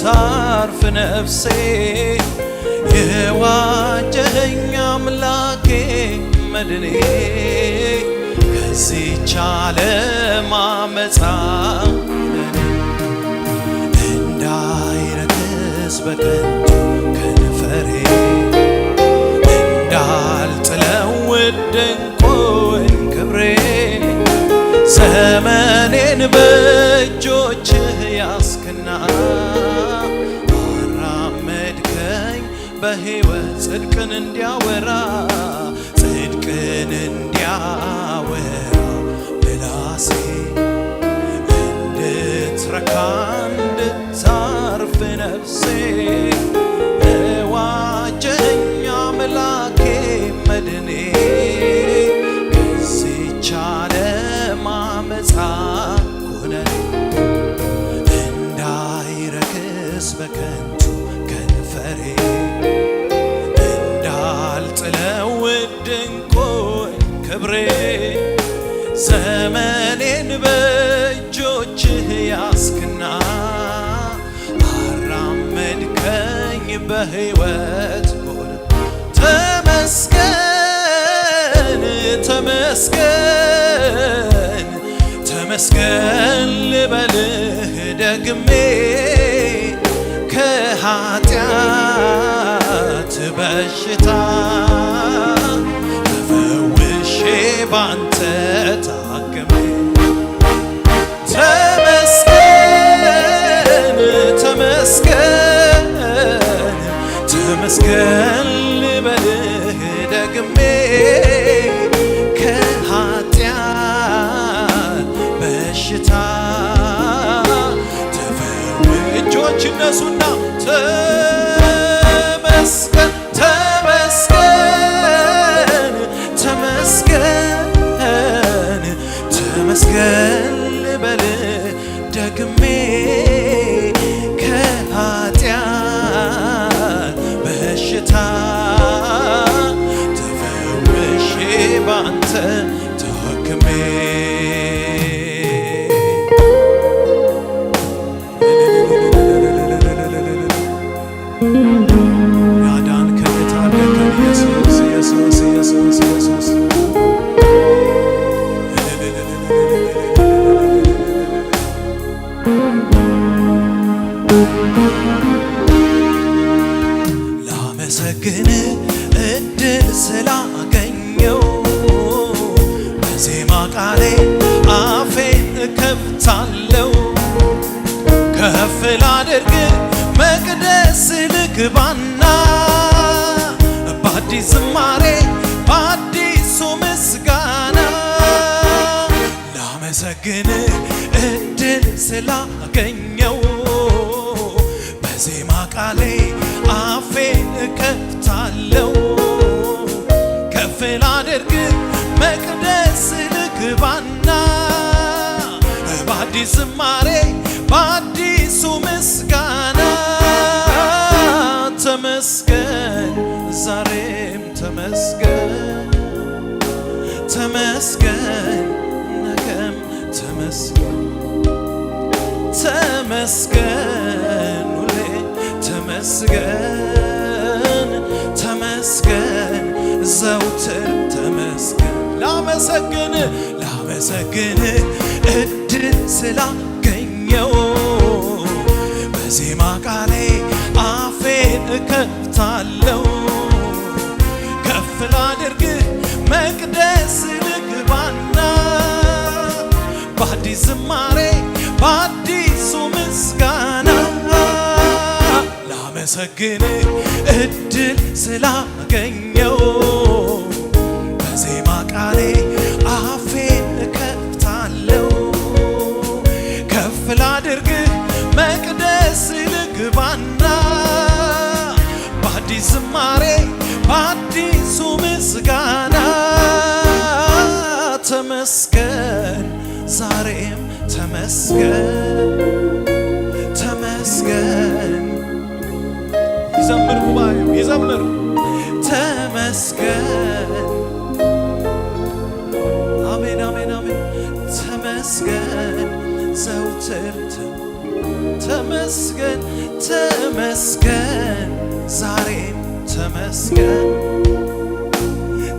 እንድታርፍ ነፍሴ የዋጀኸኝ አምላኬ መድኔ ከዚህች ዓለም አመፃ እንዳይረክስ በከንቱ ከንፈሬ እንዳልጥለው ውድ ዕንቁን ክብሬ ዘመኔን በእጆችህ ያስክና አራመድከኝ በሕይወት ጽድቅን እንዲያወራ ምላሴ እንድትረካ እንድታርፍ ነፍሴ ዋጀኸኝ አምላኬ መድኔ ከዚህች ዓለም አመፃ ኩነኔ እንዳይረክስ በከንቱ ከንፈሬ እንዳልጥለው ውድ ዕንቁን ክብሬ ዘመኔን በእጆችህ ያስክና አራመድከኝ በሕይወት ጎዳና ተመስገን ተመስገን ተመስገን ልበልህ ደግሜ ከኃጢአት በሽታ ተፈውሼ ባንተ ታክሜ ተመስገን ተመስገን ተመስገን ልበልህ ደግሜ ከኃጢአት በሽታ እጆች እነሱና ተመስገን ተመስገን ተመስገን ተመስገን ልበልህ ደግሜ ከኃጢአት በሽታ ተፈውሼ ባንተ ታክሜ ያዳንከን የታደገን ኢየሱስ ኢየሱስ ኢየሱስ ኢየሱስ ላመሰግን እድል ስላገኘው በዜማ ቃሌ አፌን እከፍታለሁ ከፍ ላድርግ መቅደስ ልግባና በአዲስ ዝማሬ በአዲሱ ምስጋና ላመሰግን እድል ስላገኘው በዜማ ቃሌ አፌን እከፍታለሁ ከፍ ላድርግ መቅደስ ልግባና በአዲስ ዝማሬ በአዲሱ ምስጋና ተመስገን ዛሬም ተመስገን ተመስገን ነገም ተመስገን ተመስገን ሁሌ ተመስገን ተመስገን ዘውትር ተመስገን ላመሰግን እድል ስላገኘው በዜማ ቃሌ አፌን እከፍታለሁ ከፍ ላድርግ መቅደስ ልግባና በአዲስ ዝማሬ በአዲሱ ምስጋና ላመሰግን እድል ስላገኘው በዜማ ቃሌ አፌን እከፍታለሁ ከፍ ላድርግ መቅደስ ልግባና በአዲስ ዝማሬ በአዲሱ ምስጋና ተመስገን ዛሬም ተመስገን ተመስገን ይዘምር ጉባኤው ይዘምር ተመስገን አሜን አሜን አሜን ተመስገን ዘውትር ተመስገን ተመስገን ዛሬም ተመስገን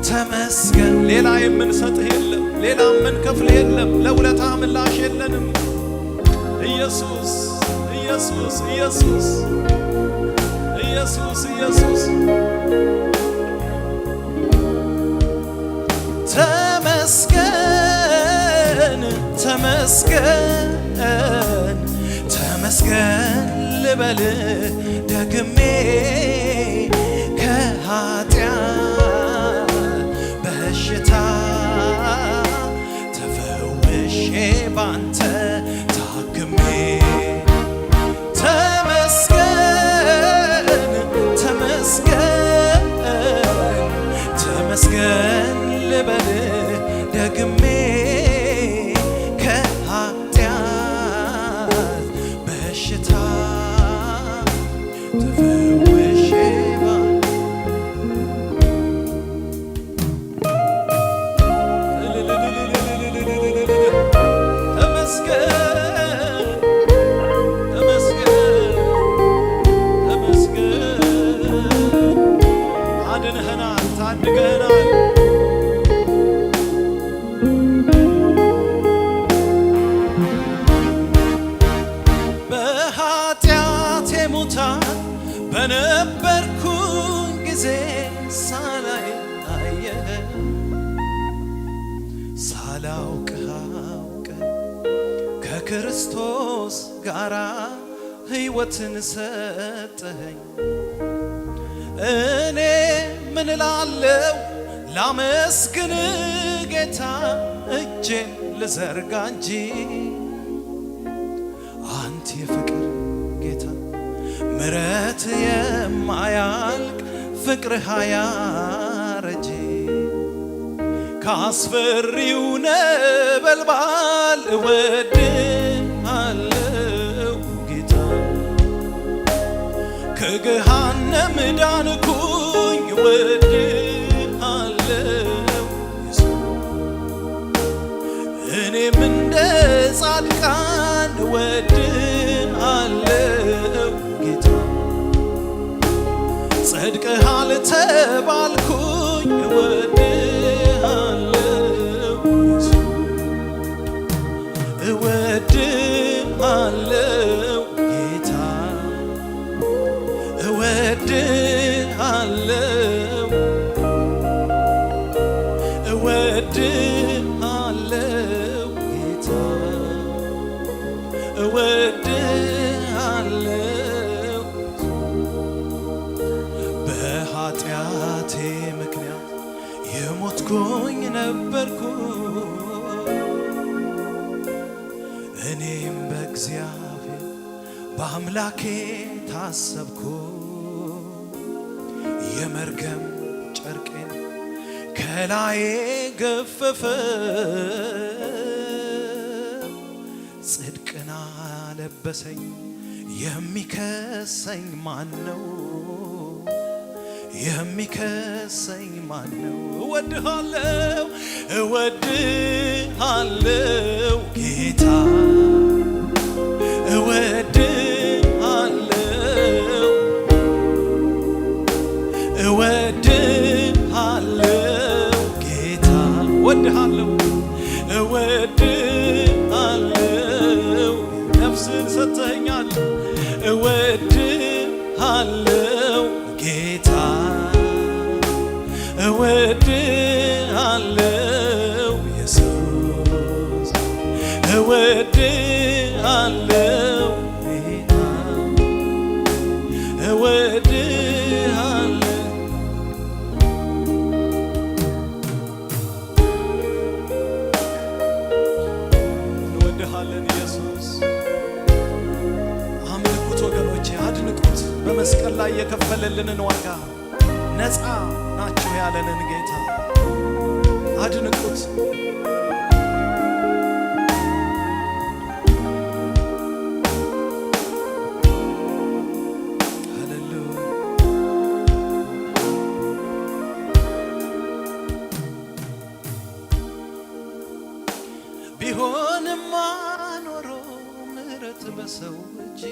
ተመስገን። ሌላ የምንሰጥህ የለም፣ ሌላ የምንከፍል የለም፣ ለውለታ ምላሽ የለንም። ኢየሱስ ኢየሱስ ኢየሱስ ኢየሱስ ኢየሱስ ተመስገን ተመስገን ተመስገን ልበል ደግሜ ከኃጢአት በሽታ ተፈውሼ ባንተ ታክሜ ተመስገን ተመስገን ተመስገን ልበል ደግሜ ከኃጢአት በሽታ ተፈውሼ በኃጢአቴ ሙታን በነበርኩኝ ጊዜ ሳላይ አየህ ሳላውቅህ አውቀህ ከክርስቶስ ጋራ ሕይወትን ሰጠኸኝ። እኔ ምን እላለሁ ላመስግን ጌታ እጄን ልዘርጋ እንጂ አንተ የፍቅር ጌታ ምሕረት የማያልቅ ፍቅርህ አያረጅ ካስፈሪው ነበልባል እወድሃለሁ ጌታ ከገሃነም ዳንኩኝ እወድሃለሁ እኔም እንደ ጻድቃን እወድሃለሁ ጌታ ጸድቀሃል ተባልኩኝ እወድሃለሁ እወድሃለሁ ጌታ እወድሃለሁ እወድሃለሁ ጌታ እወድሃለሁ በኃጢአቴ ምክንያት የሞትኩኝ ነበርኩ እኔም በእግዚአብሔር በአምላኬ ታሰብኩ የመርገም ጨርቄን ከላዬ ገፈፈ ጽድቅን አለበሰኝ የሚከሰኝ ማን ነው? የሚከሰኝ ማን ነው? እወድሃለሁ እወድሃለሁ ጌታ እወድሃለሁ እወድሃለሁ ጌታ እወድሃለሁ እወድሃለሁ ነፍስን ሰጥተኸኛል እወድሃለሁ ጌታ እወድሃለሁ ኢየሱስ እወድሃለሁ ጌታ እወድሃለሁ እንወድሃለን ኢየሱስ አምልኩት ወገኖቼ አድንቁት በመስቀል ላይ የከፈለልንን ዋጋ ነፃ ናችሁ ያለንን ጌታ አድንቁት ሃሌሉያ ቢሆንማ ኖሮ ምሕረት በሰው እጅ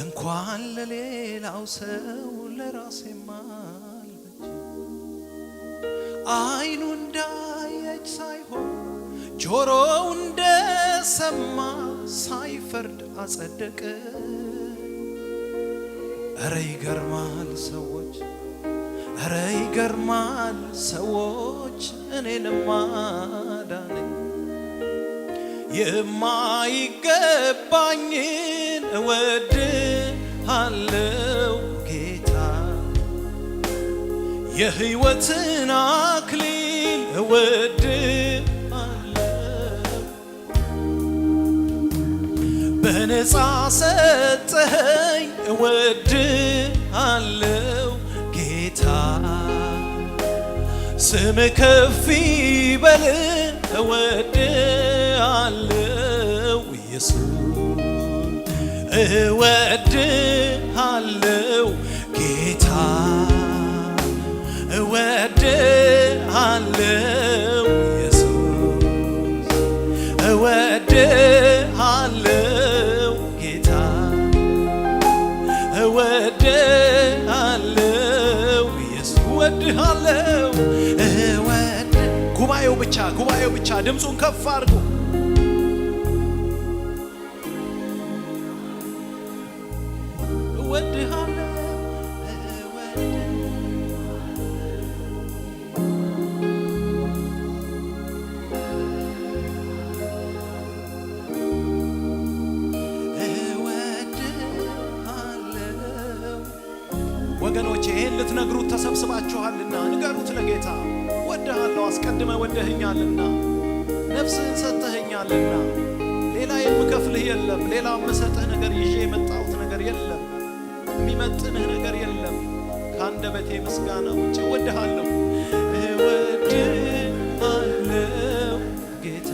እንኳን ለሌላው ሰው ለራሴም አልበጅ አይኑ እንዳየች ሳይሆን ጆሮው እንደሰማ ሳይፈርድ አጸደቀ። እረ ይገርማል ሰዎች፣ እረ ይገርማል ሰዎች እኔንም አዳነኝ። የማይገባኝን እወድሃለው ጌታ፣ የሕይወትን አክሊል እወድሃለው። በነፃ ሰጠኸኝ እወድሃለው ጌታ፣ ስም ከፍ ይበል እወድሃለው ኢየሱስ፣ እወድሃለው ጌታ፣ እወድሃለው ኢየሱስ፣ እወድሃለው ጌታ፣ እወድሃለው ኢየሱስ፣ እወድሃለው። ጉባኤው ብቻ ድምፁን ከፍ አድርጉ። ወገኖቼ ይህን ልትነግሩት ተሰብስባችኋልና ንገሩት ለጌታ። ወድሃለሁ፣ አስቀድመ ወደህኛልና፣ ነፍስህን ሰጥተህኛልና፣ ሌላ የምከፍልህ የለም፣ ሌላ የምሰጥህ ነገር ይዤ የመጣሁት ነገር የለም፣ የሚመጥንህ ነገር የለም ከአንደበቴ ምስጋና ውጭ። ወድሃለሁ፣ እወድሃለሁ ጌታ፣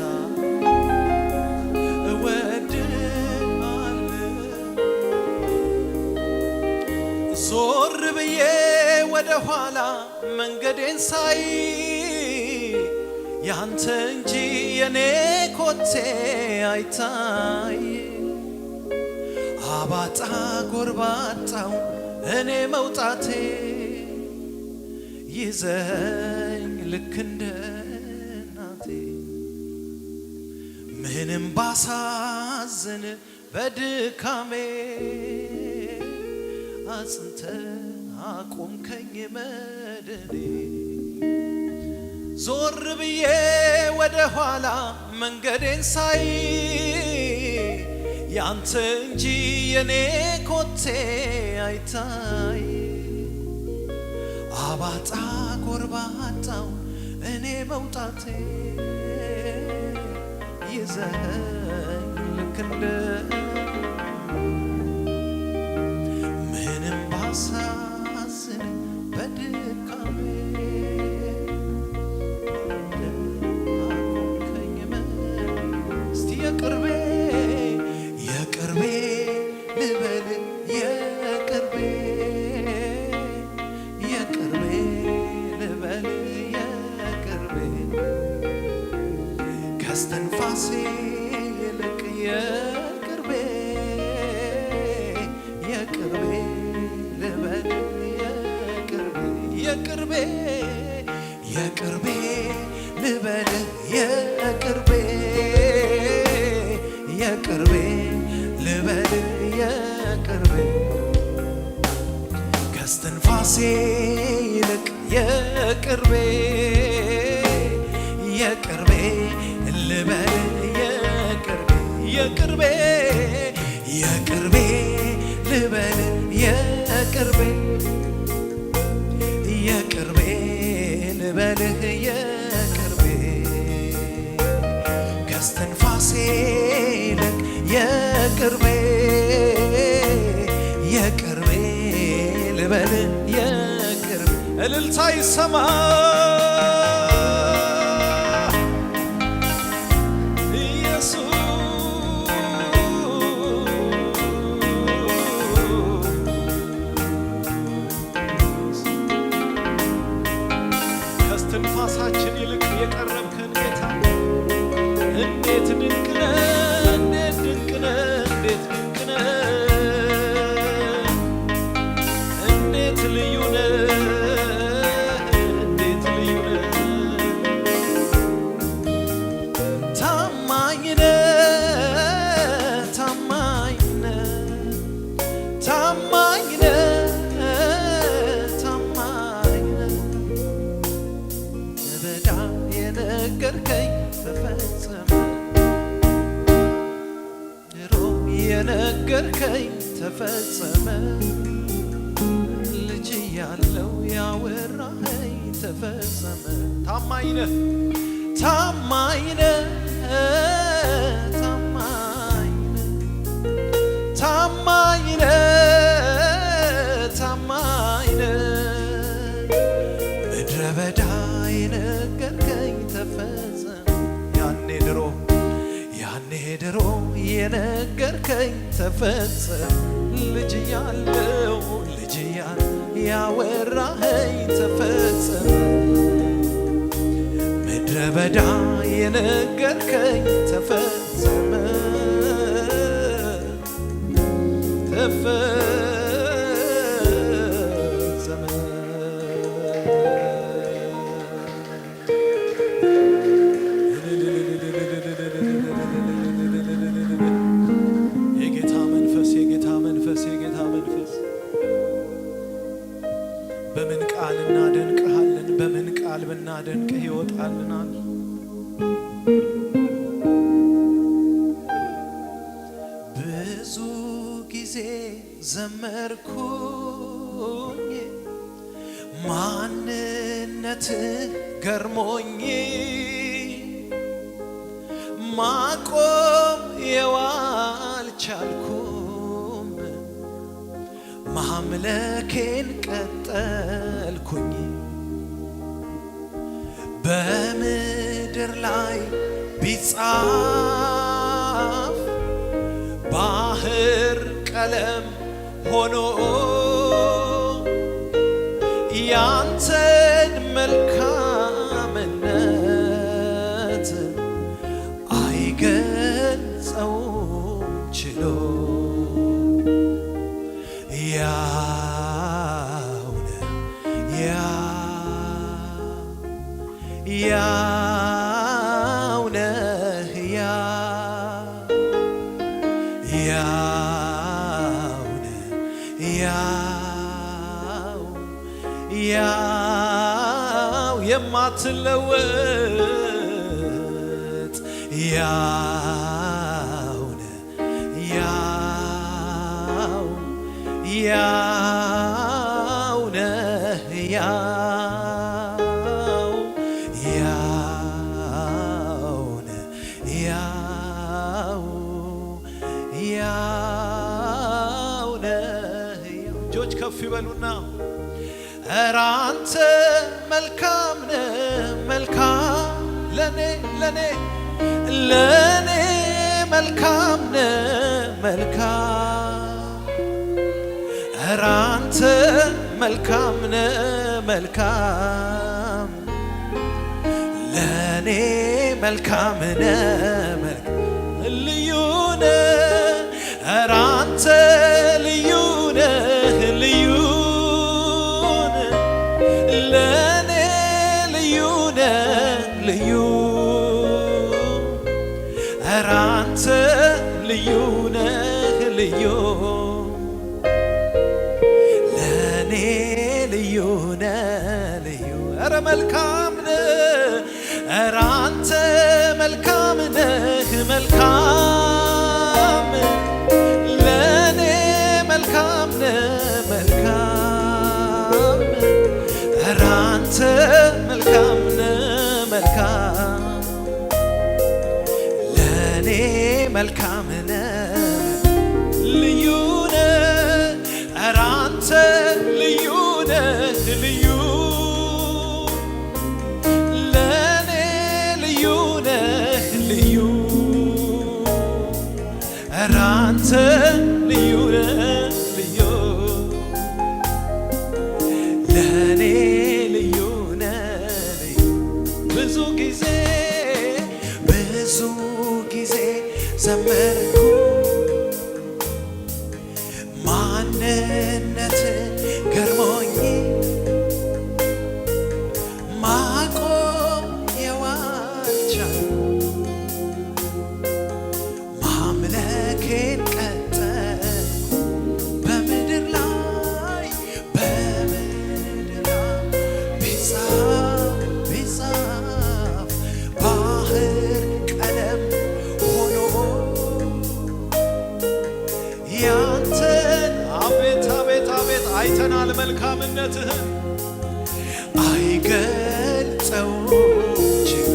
ዞር ብዬ ወደ ኋላ መንገዴን ሳይ ያንተ እንጂ የኔ ኮቴ አይታይ። አባጣ ጎርባጣው እኔ መውጣቴ ይዘኝ ልክ እንደ እናቴ። ምንም ባሳዝን በድካሜ አጽንተ አቆምከኝ መድኔ። ዞር ብዬ ወደ ኋላ መንገዴን ሳይ ያንተ እንጂ የኔ ኮቴ አይታይ። አባጣ ጎርባጣው እኔ መውጣቴ ይዘኝ ልክ እንደ ሳዝን በድካሜ አቆምከኝ መድኔ። እስቲ የቅርቤ ልበል የቅርቤ ልበል የቅርቤ ከስትንፋሴ ይልቅ የቅርቤ ልበል የቅርቤ ልበል የቅርቤ ልበል የቅርቤ ከስትንፋሴ ይልቅ የቅርቤ ልበል የቅርቤ ልበል የቅርቤ ልበልህ የቅርቤ ከስትንፋሴ ይልቅ የቅርቤ ልበል የቅርቤ። እልልታ ይሰማ ከስትንፋሳችን ይልቅ የቀረብከን ጌታ እንዴት ድንቅ ነህ፣ እንዴት ድንቅ ነህ። ልዩ ነህ እንዴት ልዩ ነህ ታማኝ ነህ ታማኝ ነህ ታማኝ ነህ ታማኝ ነህ በዳ የነገርከኝ ተፈጸመ ድሮ የነገርከኝ ተፈጸመ ልጅ ያለው ያወራኸኝ ተፈጸመ ታማኝ ነህ ታማኝ ነህ ታማኝ ነህ ታማኝ ነህ ታማኝ ነህ ምድረ በዳ የነገርከኝ ተፈጸመ ያኔ ድሮ የነገርከኝ ተፈጸመ ልጅ ያለው ያወራኸኝ ተፈጸመ ምድረ በዳ የነገርከኝ ተፈጸመ በምን ቃል እናደንቅሃለን በምን ቃል ብናደንቅህ ይወጣልናል ብዙ ጊዜ ዘመርኩኝ ማንነትህ ገርሞኝ ማቆም የዋልቻልኩም ማምለኬን ቀጠልኩኝ በምድር ላይ ቢጻፍ ባህር ቀለም ሆኖ ያንተን መልካምነት አይገልጸውም ችሎ ያው ነህ ያው የማትለወጥ ያው ነህ እጆች ከፍ ይበሉና ኧረ አንተ መልካም ነህ መልካም ለኔ መልካም ነህ መልካም ኧረ አንተ መልካም ነህ መልካም ለኔ መልካም ነህ ልዩ ነህ ኧረ አንተ ልዩ ነህ ልዩ ለኔ ልዩ ነህ ልዩ ኧረ አንተ ልዩ ነህ ልዩ ለኔ ልዩ ነህ ልዩ ኧረ መልካም ነህ ኧረ አንተ መልካም ነህ መልካም ለኔ መልካም ነህ መልካም ኧረ አንተ መልካም ነህ መልካም ለኔ መልካም ነህ ልዩ ነህ ኧረ አንተ ልዩ ነህ ልዩ ለኔ ልዩ ነህ ልዩ ኧረ አንተ ልዩ ነህ ልዩ ለኔ ልዩ ነህ ብዙ ጊዜ ዘመርኩ ማንነት ገርሞኝ ማንነትህን አይገልጸውም ችሎ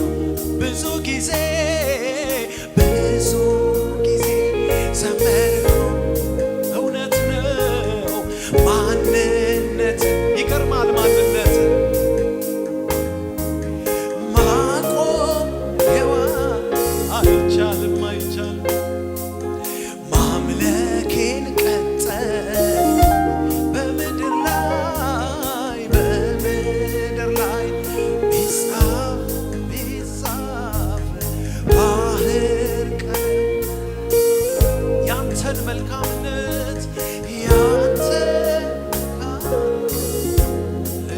ብዙ ጊዜ ዘመርኩ እውነት ነው ማንነት ይገርማል ማንነት ማቆም አይቻልም ማምለኬን ቀጠል በምድር ላይ ቢጻፍ ባህር ያንተን መልካምነት ያንተ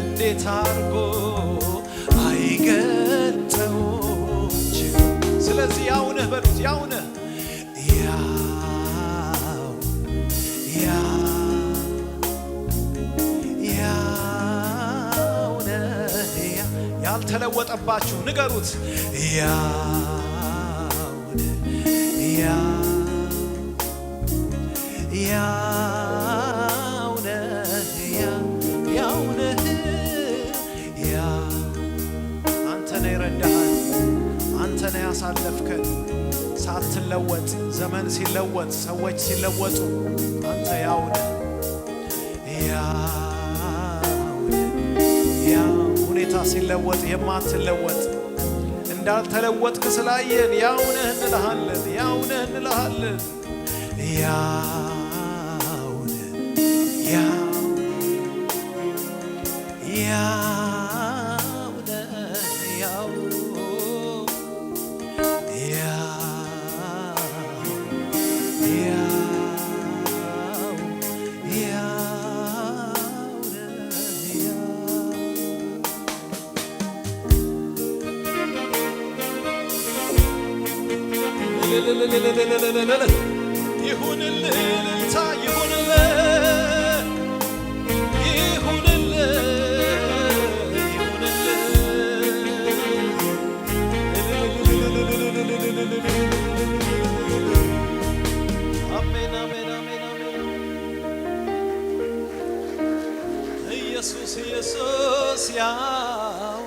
እንዴት አርጎ አይገልጠውም ስለዚህ ያው ነህ በሉት ያው ነህ ያልተለወጠባችሁ ንገሩት አንተ ነህ የረዳኸን አንተ ነህ ያሳለፍከን ሳትለወጥ ዘመን ሲለወጥ ሰዎች ሲለወጡ አንተ ያው ነህ ሁኔታ ሲለወጥ የማትለወጥ እንዳልተለወጥክ ስላየን ያው ነህ እንልሃለን ያው ነህ እንልሃለን ይሁንልህ እልልታ አሜን አሜን አሜን አሜን ኢየሱስ ኢየሱስ ያው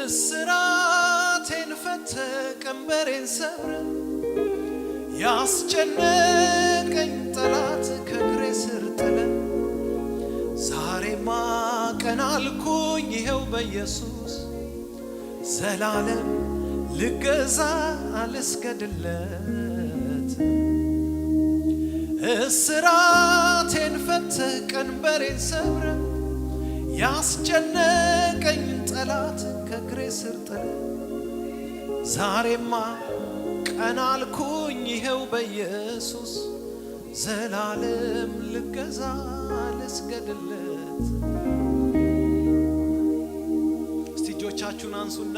እስራቴን ፈተህ ቀንበሬን ሰብረህ ያስጨነቀኝ ጠላት ከእግሬ ስር ጥለህ ዛሬማ ቀና አልኩኝ ይኸው በኢየሱስ ዘላለም ልገዛ ልስገድለት እስራቴን ፈተህ ቀንበሬን ሰብረህ ያስጨነቀኝ ጠላት ከእግሬ ስር ጥለህ ዛሬማ ቀና አልኩኝ ይኸው በኢየሱስ ዘላለም ልገዛ ልስገድለት እስቲ እጆቻችሁን አንሱና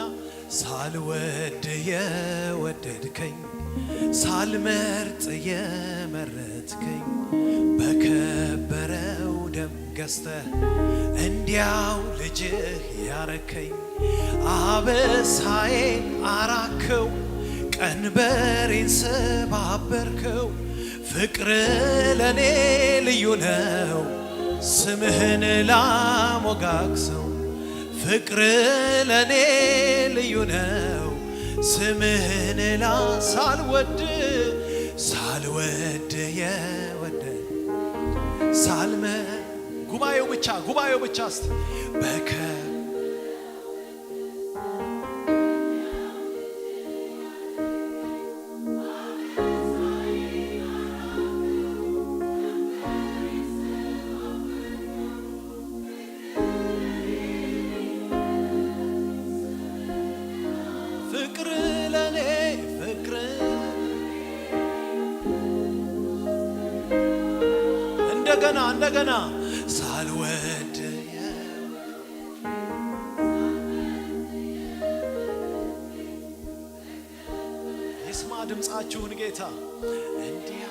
ሳልወድ የወደድከኝ ሳልመርጥ የመረጥከኝ በከበረው ደም ገዝተህ እንዲያው ልጅህ ያረከኝ አበሳዬን አራከው ቀንበሬን ሰባበርከው ፍቅር ለኔ ልዩ ነው ስምህን ላሞጋግሰው ፍቅር ለኔ ልዩ ነው ስምህን ሳልወድ የወደድ ሳልመ ጉባኤው ብቻ እስቲ ፍቅር ለኔ ፍቅር እንደገና ሳልወድ ይስማ ድምፃችሁን ጌታ እንዲያ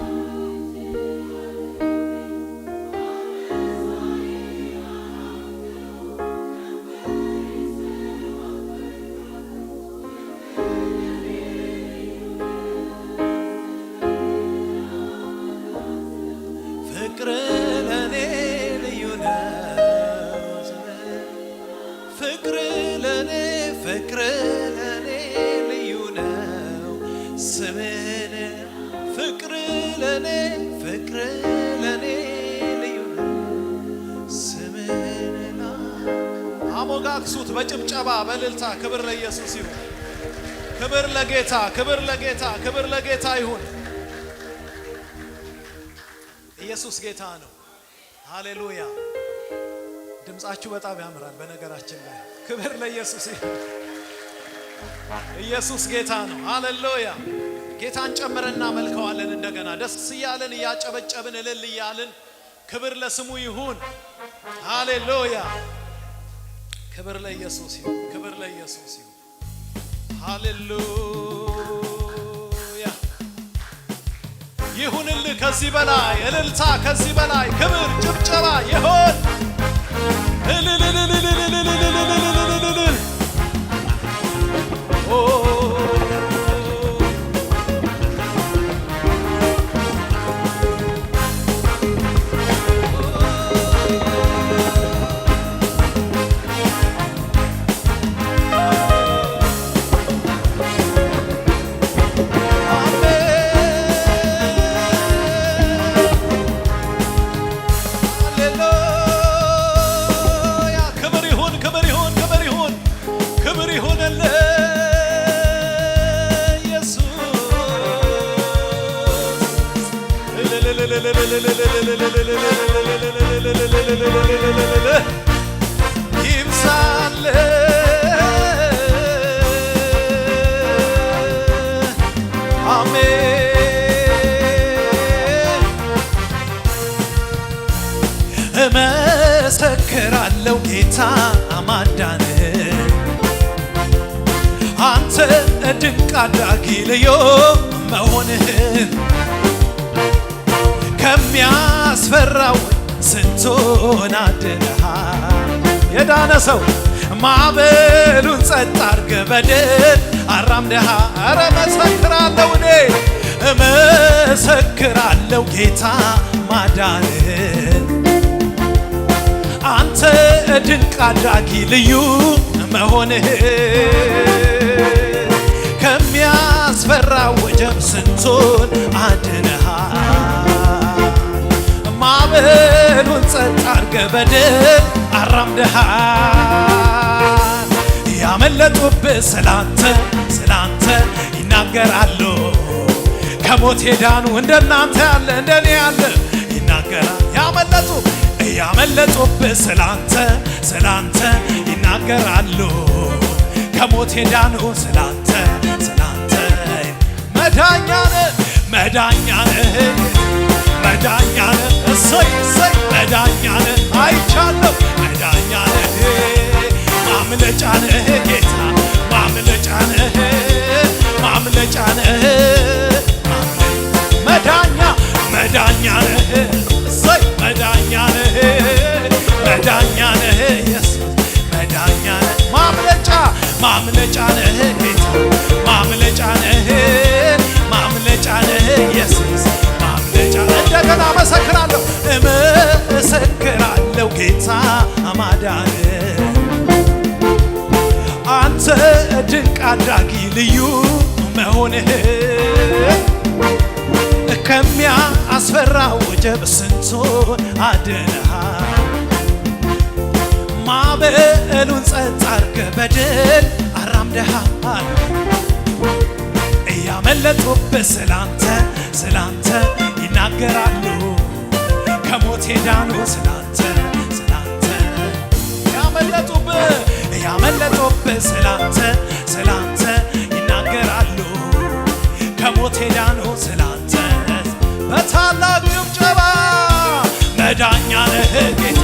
ፍቅር ለኔ ልዩ ነው ፍቅር ለኔ ልዩ ነው ስምን ፍቅር ለኔ ልዩ ነው ስምን አሞጋግሱት በጭብጨባ በእልልታ ክብር ለኢየሱስ ይሁን ክብር ለጌታ ይሁን ኢየሱስ ጌታ ነው ሃሌሉያ ድምጻችሁ በጣም ያምራል በነገራችን ላይ ክብር ለኢየሱስ ይሁን ኢየሱስ ጌታ ነው ሃሌሉያ ጌታን ጨምረና መልከዋለን እንደገና ደስ እያለን እያጨበጨብን እልል እያልን ክብር ለስሙ ይሁን ሃሌሉያ ክብር ለኢየሱስ ይሁን ሃሌሉያ ይሁንልህ ከዚህ በላይ እልልታ ከዚህ በላይ ክብር ጭብጨባ ይሁን ይብዛል አሜን እመሰክራለሁ ጌታ ማዳንህን አንተ ድንቅ አድራጊ ልዩ መሆንህን ከሚያስፈራው ስንቱን አድነሃል የዳነ ሰው ማዕበሉን ጸጥ አድርገህ በድል አራምደሃል ኧረ እመሰክራለሁ ጌታ ማዳንህን አንተ ድንቅ አድራጊ ልዩ መሆንህን ከሚያስፈራው ወጀብ ስንቱን አድነሃል ማዕበሉን ጸጥ አድርገህ በድል አራምደሃል ያመለጡብህ ስላንተ ይናገራሉ ከሞት የዳኑ እንደናንተ ያለ እንደኔ ያለ ይናገራል ያመለጡብህ ስላንተ ይናገራሉ ከሞት የዳኑ ስላንተ መዳኛነ እሰይ መዳኛነ አይቻለሁ መዳኛነ ማምለጫነ ጌታ ማምለጫነ መዳኛነ እሰይ መዳኛነ ኢየሱስ መዳኛነ ማምለጫነ ጌታ ማምለጫነ ኢየሱስ እንደገና እመሰክራለሁ ጌታ ማዳንህን አንተ ድንቅ አድራጊ ልዩ መሆንህን ከሚያስፈራው ወጀብ ስንቱን አድነሃል ማዕበሉን ጸጥ አድርገህ በድል አራምደሃል ያመለጡብህ ስላንተ ይናገራሉ ከሞት የዳኑ ስላንተ ያመለጡብህ ስላንተ ይናገራሉ ከሞት የዳኑ ስላንተ በታላቅ ጭብጨባ መዳኛ ነህ ጌታ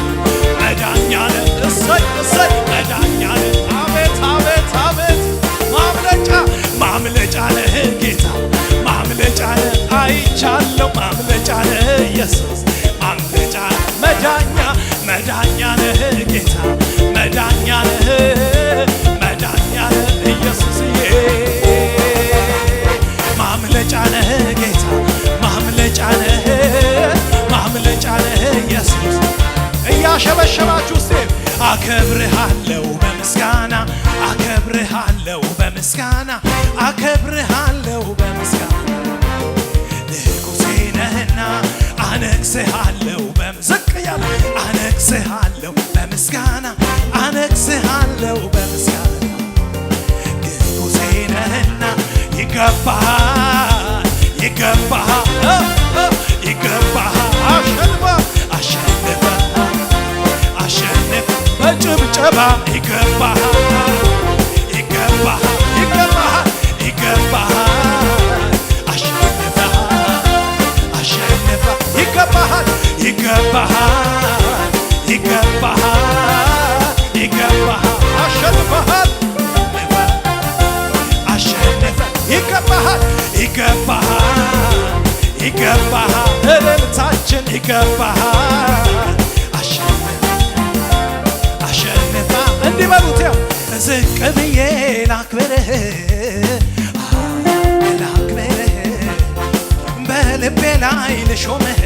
መዳኛ ነህ እሰይ መዳኛ ነህ አቤት ማምለጫ ነህ ጌታ ማምለጫ ነህ አይቻለሁ ማምለጫ ነህ ኢየሱስ ማምለጫ መዳኛ ነህ ጌታ መዳኛ ነህ ኢየሱስዬ ማምለጫ ነህ ጌታ ማምለጫ እያሸበሸባችሁ እስቲ አከብርሃለሁ በምስጋና አከብርሃለሁ በምስጋና አከብርሃለሁ በምስጋና ንጉሴ ነህና አነግሥሃለሁ ዝቅ እያለ አነግሥሃለሁ በምስጋና አነግሥሃለሁ በምስጋና ንጉሴ ነህና ይገባሃል ይገባሃል ይገባሃል አሸንፈ በጭብጨባ ይገባሃል ይገባሃል ይገባሃል ይገባሃል አሸንፈ ይገባሃል ይገባሃል ይገባሃል ይገባሃል አሸንፈሃል አሸንፈ ይገባሃል ይገባሃል ይገባሃል እልልታችን ይገባሃል አሸንፈ እንዲህ በሉት ያው ዝቅ ብዬ ላክብርህ ላክብርህ በልቤ ላይ ልሾምህ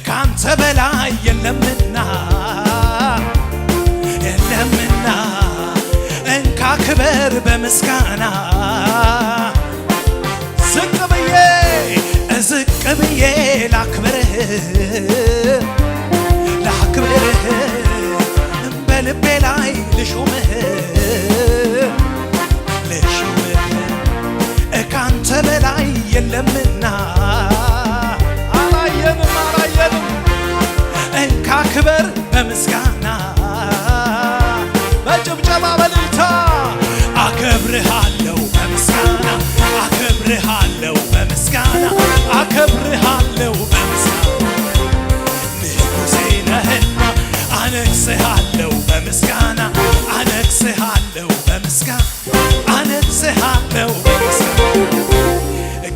ካንተ በላይ የለምና የለምና እንካ ክበር በምስጋና ዝቅ ብዬ ላክብርህ ላክብርህ በልቤ ላይ ልሾምህ ልሾምህ ካንተ በላይ የለምና አላየንም አላየንም እንካ ክበር በምስጋና በጭብጨባ በልልታ አከብርሃለሁ በምስጋና አከብርሃለሁ በምስጋና አከብርሃለሁ በምስጋና ንጉሴ ነህና አነግሥሃለሁ በምስጋና አነግሥሃለሁ በምስጋና አነግሥሃለሁ በምስጋና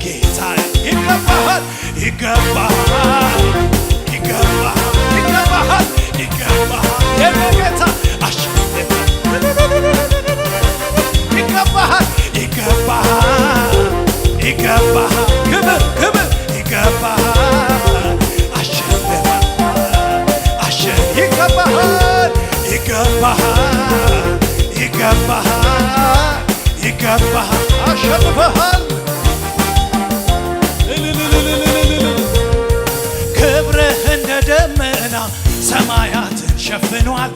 ጌታዬ ይገባሃል ይገባሃል ይገባሃል ይገባሃል ይገባሃል የኔ ጌታ አሸንፈ ይገባሃል ይገባሃል ይገባሃል ክብር ክብር ይገባሃል አሸንፈ ይገባሃል ይገባሃል ይገባሃል ይገባሃል አሸንፈሃል ክብርህ እንደ ደመና ሰማያትን ሸፍኗል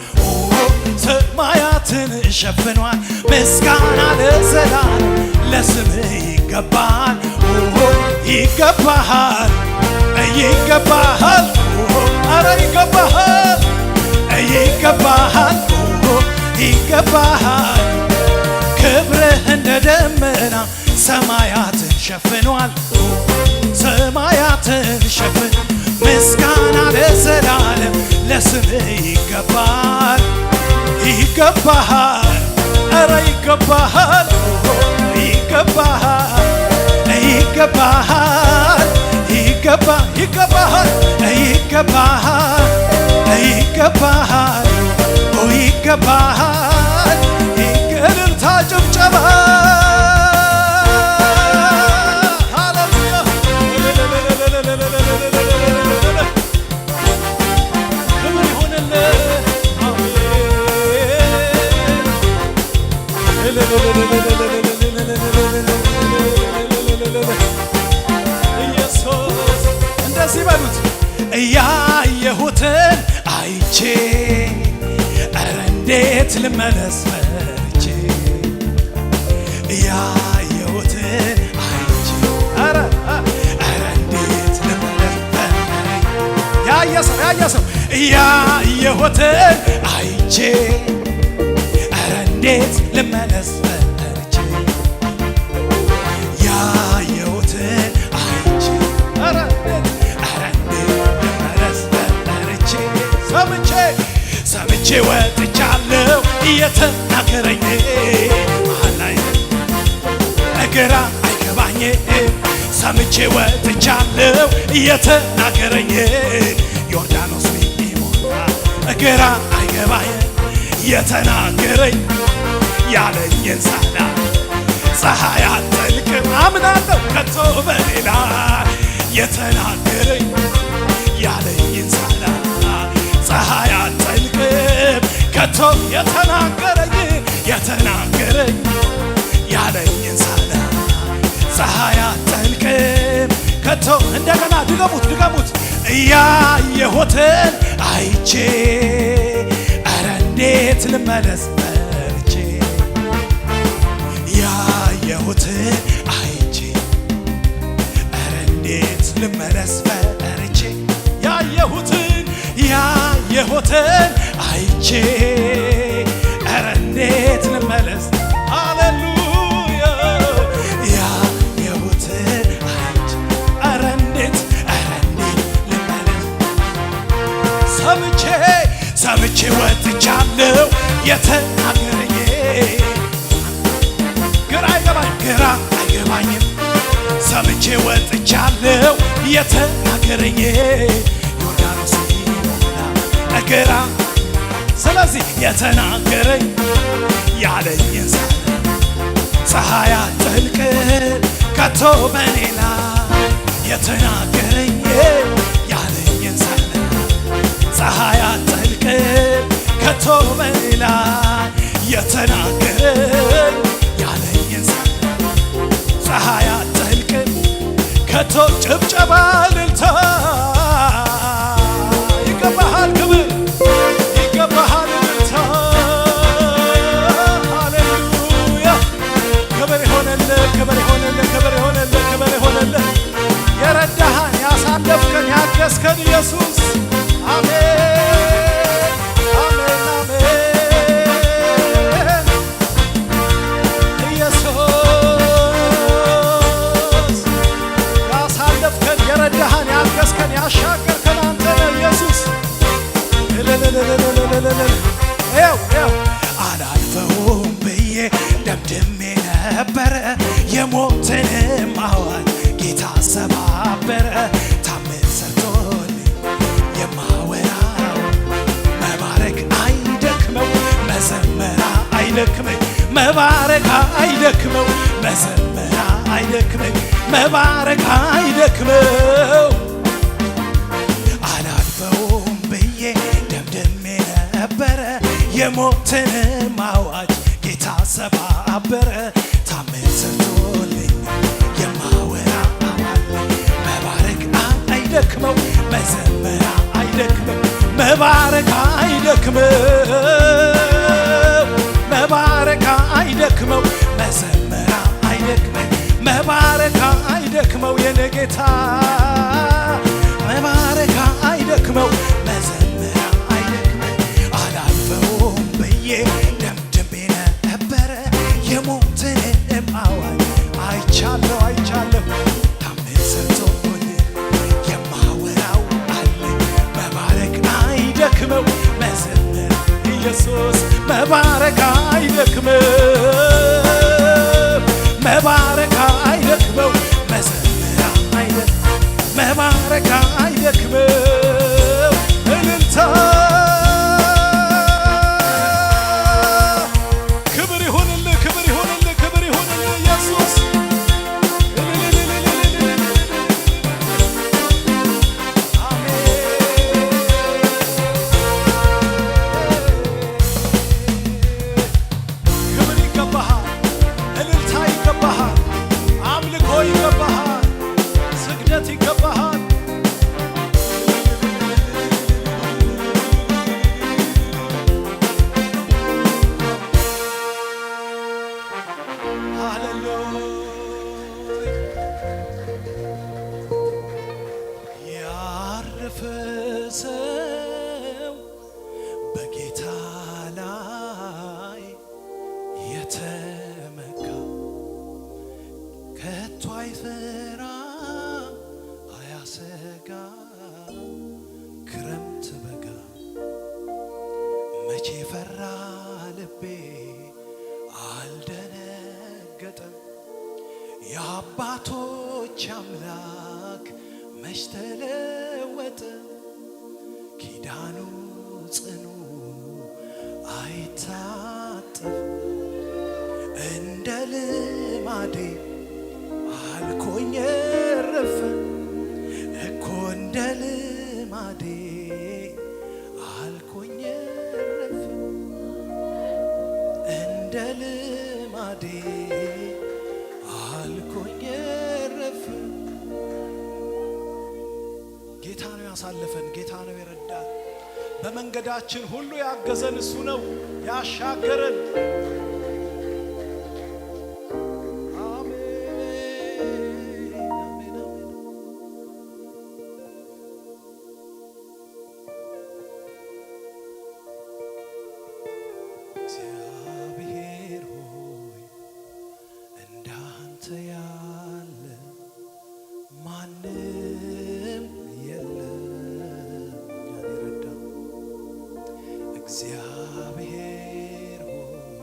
ሰማያትን ሸፍኗል ምስጋና ለዘላለም ለስምህ ይገባሃል ይገባሃል ይገባሃል ኧረ ይገባሃል ይገባሃል ይገባሃል ክብርህ እንደ ደመና ሰማያትን ሸፍኗል ሰማያትን ሸፍን ምስጋና ለዘላለም ለስምህ ይገባሃል ይገባሃል ኧረ ይገባሃል ይገባሃል ይገባሃል ይገባሃል ይገባሃል ይገባሃል ይገባሃል ይገባሃል እልልታ ጭብጨባ ሃሌሉያ ክብር ይሁንልህ ኢየሱስ እንደዚህ በሉት ያየሁትን አይቼ ኧረ እንዴት ልመለስ ፈርቼ ያየሁትን አይቼ ኧረ እንዴት ልመለስ ያየሰው ያየሁትን አይቼ ኧረ እንዴት ልመለስ ፈርቼ ያየሁትን አይቼ ኧረ እንዴት ልመለስ ፈርቼ ሰምቼ ወጥቻለሁ እየተናገረኝ አላይ ግራ አይገባኝ ሰምቼ ወጥቻለሁ እየተናገረኝ ዮርዳኖስ ቢሞላ ግራ አይገባኝ የተናገረኝ ያለኝን ሳላ ፀሐይ አትጠልቅም አምናለሁ ከቶ በሌላ የተናገረኝ ከቶ የተናገረኝ ያለኝን ሳላ ፀሐይ አትጠልቅም ከቶ እንደገና ድገሙት ያየሁትን አይቼ ኧረ እንዴት ልመለስ ፈርቼ ያየሁትን አይቼ ኧረ እንዴት ልመለስ ፈርቼ ያየሁትን አይቼ ኧረ እንዴት ልመለስ ሃሌሉያ ያየሁትን አይቼ ኧረ እንዴት ልመለስ ሰምቼ ወጥቻለሁ የተናገረኝ ግራ አይገባኝም ሰምቼ ወጥቻለሁ የተናገረኝ ዮርዳኖስ ግራ ስለዚህ የተናገረኝ ያለኝን ሳለ ፀሐይ አትጠልቅም ከቶ በኔ ላይ የተናገረኝ ያለኝን ሳለ ፀሐይ አትጠልቅም ከቶ በኔ ላይ የተናገረኝ ያለኝን ሳለ ፀሐይ አትጠልቅም ከቶ ጭብጨባ እልልታ ይገባሃል ክብር ይገባሃል እልልታ ሃሌሉያ ክብር ይሆንልህ የረዳሃን ያሳለፍከን ያገዝከን ኢየሱስ አሜን አሜን አሜን ኢየሱስ ያሳለፍከን የረዳሃን ያገዝከን ያሻገርከን አንተ ነህ ኢየሱስ አላልፈውም ብዬ ደምድሜ ነበረ የሞትንም አዋጅ ጌታ ሰባበረ ታምር ሰርቶልኝ የማወራው መባረክ አይደክመው መዘመራ አይደክመኝ መባረክ አይደክመው መዘመራ አይደክመኝ መባረክ አይደክመው አላልፈውም ብዬ ደምድሜ ነበረ የሞትንም አዋጅ ጌታ ሰባበረ ታምር ሰርቶልኝ የማወራው መባረክ አይደክመው መዘመራ አይደክመው መባረክ አይደክመው መባረክ አይደክመው መዘመራ አይደክመው መባረክ አይደክመው የኔ ጌታ መባረክ አይደክመው መዘመራ አይደክመው አላልፈውም ብዬ ደምድሜ ነበረ የሞትንም አዋጅ አይቻለሁ ታምር ሰርቶልኝ የማወራው አለ መባረክ አይደክመው መዘመር ኢየሱስ መባረክ አይደክመው መባረክ አይደክመው መዘመር አይደክመው መባረክ አይደክመው እልልታ ክብር ይሁንልህ ኢየሱስ ክብር ይገባሃል እልልታ ይገባሃል አምልኮ ይገባሃል ስግደት ይገባሃል ያረፈ ሰው በጌታ ላይ የተመካ ከቶ አይፈራ አያሰጋ ክረምት በጋ መቼ ፈራ ልቤ አልደነገጠም የአባቶች አምላክ መች ተለወጠ ኪዳኑ ጽኑ አይታጠፍ እንደ ልማዴ አልኮኝ ረፈ እኮ እንደ ልማዴ አልኮኝ ረፈ ልማዴ አልኮኝ ረፍ። ጌታ ነው ያሳለፈን፣ ጌታ ነው የረዳን። በመንገዳችን ሁሉ ያገዘን እሱ ነው ያሻገረን። እግዚአብሔር ሆይ እንዳንተ ያለ ማንም የለም እኛን የረዳ። እግዚአብሔር ሆይ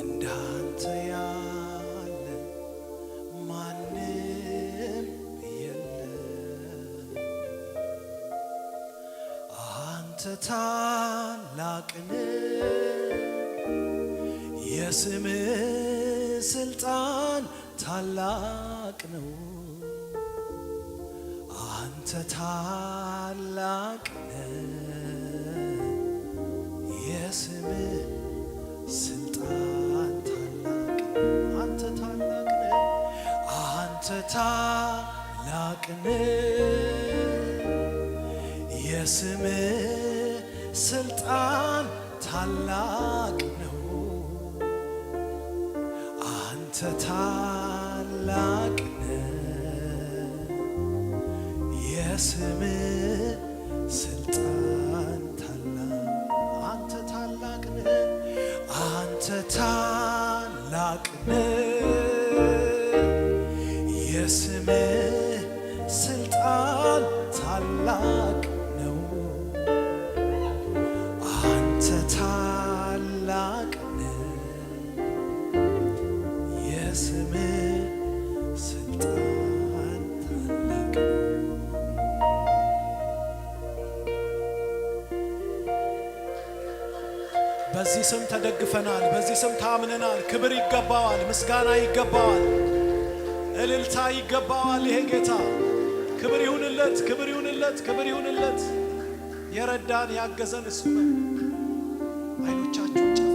እንዳንተ ያለ ማንም የለም። አንተ ታላቅ ነህ፣ የስምህ ስልጣን ታላቅ ነው። አንተ ታላቅ ነህ፣ የስምህ ስልጣን ታላቅ ነው። አንተ ታላቅ ነህ፣ አንተ ታላቅ ነህ፣ የስምህ ስልጣን ታላቅ ነው። አንተ ታላቅ ነህ፣ የስምህ ስልጣን ታላቅ። አንተ ታላቅ ነህ፣ አንተ ታላቅ ነህ፣ የስምህ ስልጣን ታላቅ ነው። አንተ ታላቅ የስምህ ስልጣን ታላቅ ነው። በዚህ ስም ተደግፈናል፣ በዚህ ስም ታምነናል። ክብር ይገባዋል፣ ምስጋና ይገባዋል፣ እልልታ ይገባዋል። ይሄ ጌታ ክብር ይሁንለት፣ ክብር ይሁንለት፣ ክብር ይሁንለት። የረዳን ያገዘን እሱ ነው። አይኖቻችሁ